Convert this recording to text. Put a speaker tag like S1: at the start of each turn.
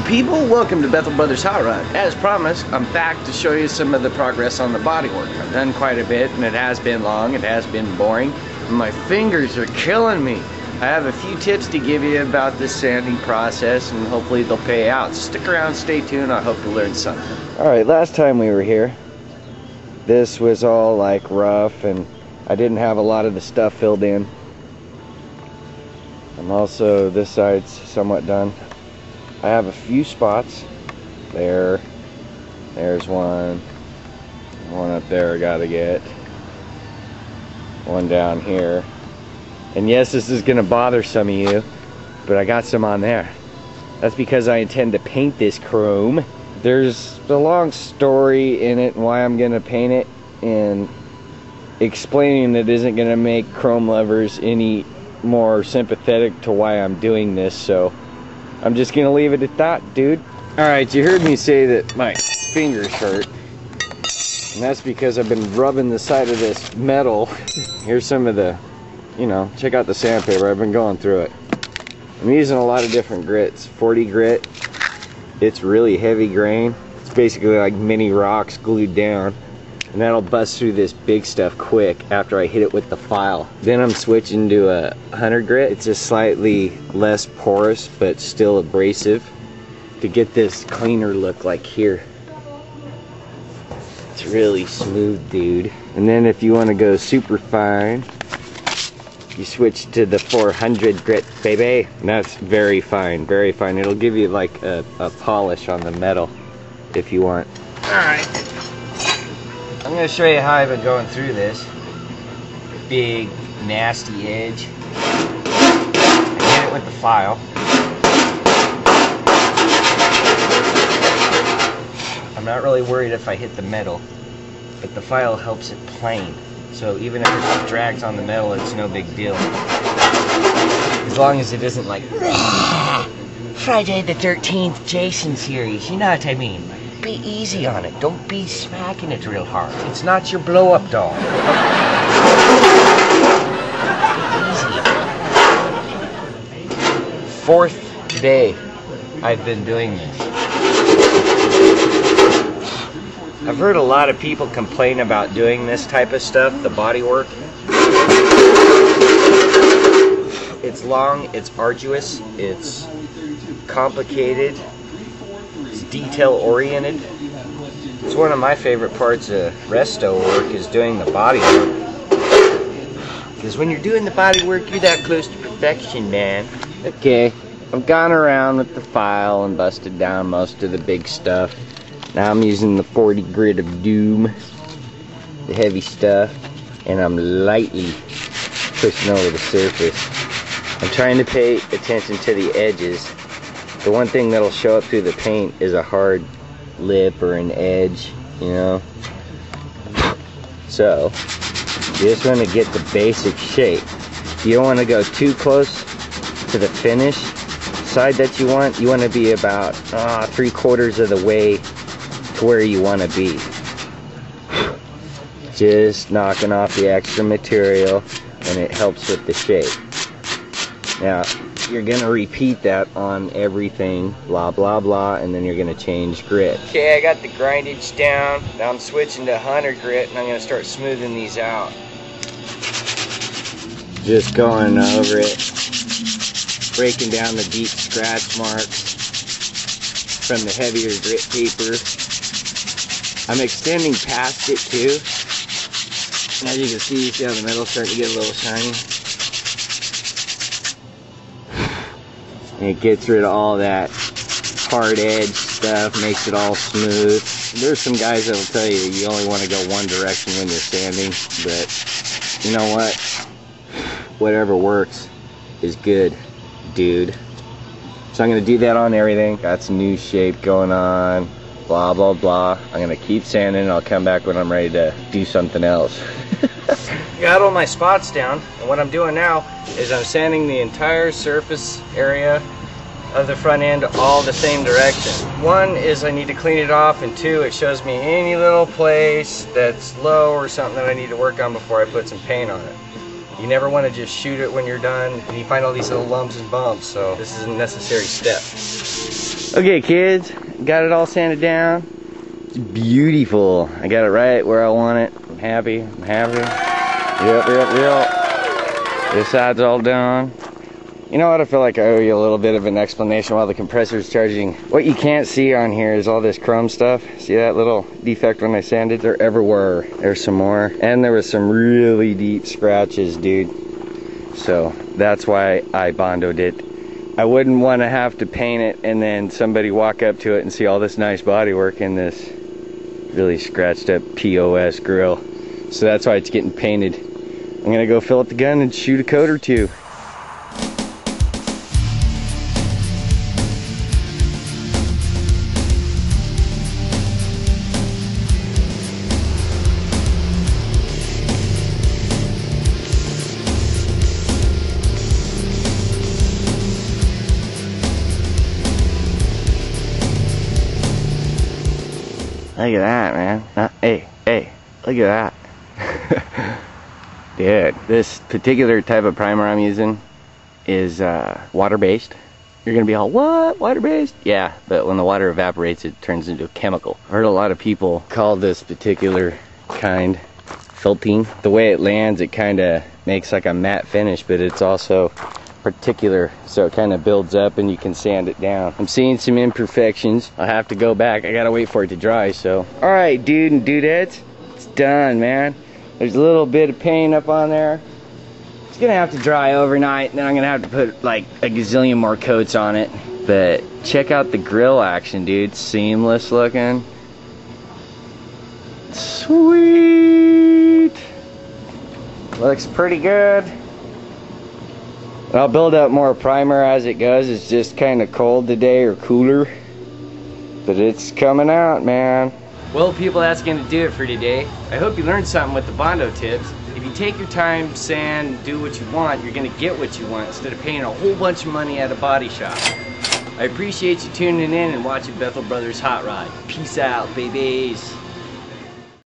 S1: people, welcome to Bethel Brothers Hot Rod. As promised, I'm back to show you some of the progress on the bodywork. I've done quite a bit, and it has been long, it has been boring, and my fingers are killing me. I have a few tips to give you about this sanding process, and hopefully they'll pay out. Stick around, stay tuned, I hope you learned something. Alright, last time we were here, this was all like rough, and I didn't have a lot of the stuff filled in. And also, this side's somewhat done. I have a few spots. There's one up there I gotta get, one down here, and yes, this is gonna bother some of you, but I got some on there. That's because I intend to paint this chrome. There's a long story in it and why I'm gonna paint it, and explaining it isn't gonna make chrome lovers any more sympathetic to why I'm doing this, so I'm just gonna leave it at that, dude. Alright, you heard me say that my fingers hurt, and that's because I've been rubbing the side of this metal. Here's some of the, you know, check out the sandpaper, I've been going through it. I'm using a lot of different grits. 40 grit, it's really heavy grain. It's basically like mini rocks glued down, and that'll bust through this big stuff quick after I hit it with the file. Then I'm switching to a 100 grit. It's just slightly less porous but still abrasive to get this cleaner look like here. It's really smooth, dude. And then if you want to go super fine, you switch to the 400 grit, baby. And that's very fine, very fine. It'll give you like a polish on the metal if you want. Alright. I'm going to show you how I've been going through this. Big, nasty edge. I hit it with the file. I'm not really worried if I hit the metal, but the file helps it plane. So even if it drags on the metal, it's no big deal. As long as it isn't like Friday the 13th Jason series, you know what I mean. Be easy on it. Don't be smacking it real hard. It's not your blow-up doll. Easy. Fourth day I've been doing this. I've heard a lot of people complain about doing this type of stuff, the bodywork. It's long, it's arduous, it's complicated, detail oriented. It's one of my favorite parts of resto work is doing the body work, because when you're doing the body work, you're that close to perfection, man. Okay, I've gone around with the file and busted down most of the big stuff. Now I'm using the 40 grit of doom, the heavy stuff, and I'm lightly pushing over the surface. I'm trying to pay attention to the edges. The one thing that'll show up through the paint is a hard lip or an edge, you know. So, you just want to get the basic shape. You don't want to go too close to the finish side that you want. You want to be about 3/4 of the way to where you want to be. Just knocking off the extra material, and it helps with the shape. Now, you're gonna repeat that on everything, blah blah blah, and then you're gonna change grit. Okay, I got the grindage down. Now I'm switching to 100 grit, and I'm gonna start smoothing these out. Just going over it, breaking down the deep scratch marks from the heavier grit paper. I'm extending past it too. And as you can see how the metal's starting to get a little shiny. And it gets rid of all that hard edge stuff, makes it all smooth. There's some guys that will tell you you only want to go one direction when you're sanding, but you know what? Whatever works is good, dude. So I'm going to do that on everything. Got some new shape going on, blah blah blah. I'm going to keep sanding and I'll come back when I'm ready to do something else. Got all my spots down, and what I'm doing now is I'm sanding the entire surface area of the front end all the same direction. One is I need to clean it off, and two, it shows me any little place that's low or something that I need to work on before I put some paint on it. You never want to just shoot it when you're done and you find all these little lumps and bumps, so this is a necessary step. Okay kids, got it all sanded down. It's beautiful. I got it right where I want it. I'm happy, I'm happy. Yep. This side's all done. You know what, I feel like I owe you a little bit of an explanation while the compressor's charging. What you can't see on here is all this chrome stuff. See that little defect when I sanded? There ever were. There's some more. And there was some really deep scratches, dude. So that's why I bondoed it. I wouldn't want to have to paint it and then somebody walk up to it and see all this nice bodywork in this really scratched up POS grill. So that's why it's getting painted. I'm gonna go fill up the gun and shoot a coat or two. Look at that, man. Hey, look at that. Dude, this particular type of primer I'm using is water-based. You're gonna be all, what? Water-based? Yeah, but when the water evaporates, it turns into a chemical. I heard a lot of people call this particular kind felting. The way it lands, it kind of makes like a matte finish, but it's also particular, so it kind of builds up and you can sand it down. I'm seeing some imperfections. I'll have to go back. I gotta wait for it to dry, so. All right, dude and dudettes, it's done, man. There's a little bit of paint up on there. It's gonna have to dry overnight, and then I'm gonna have to put like a gazillion more coats on it. But check out the grill action, dude. Seamless looking. Sweet. Looks pretty good. I'll build up more primer as it goes. It's just kind of cold today, or cooler. But it's coming out, man. Well, people, that's going to do it for today. I hope you learned something with the Bondo tips. If you take your time, sand, do what you want, you're going to get what you want instead of paying a whole bunch of money at a body shop. I appreciate you tuning in and watching Bethel Brothers Hot Rod. Peace out, babies.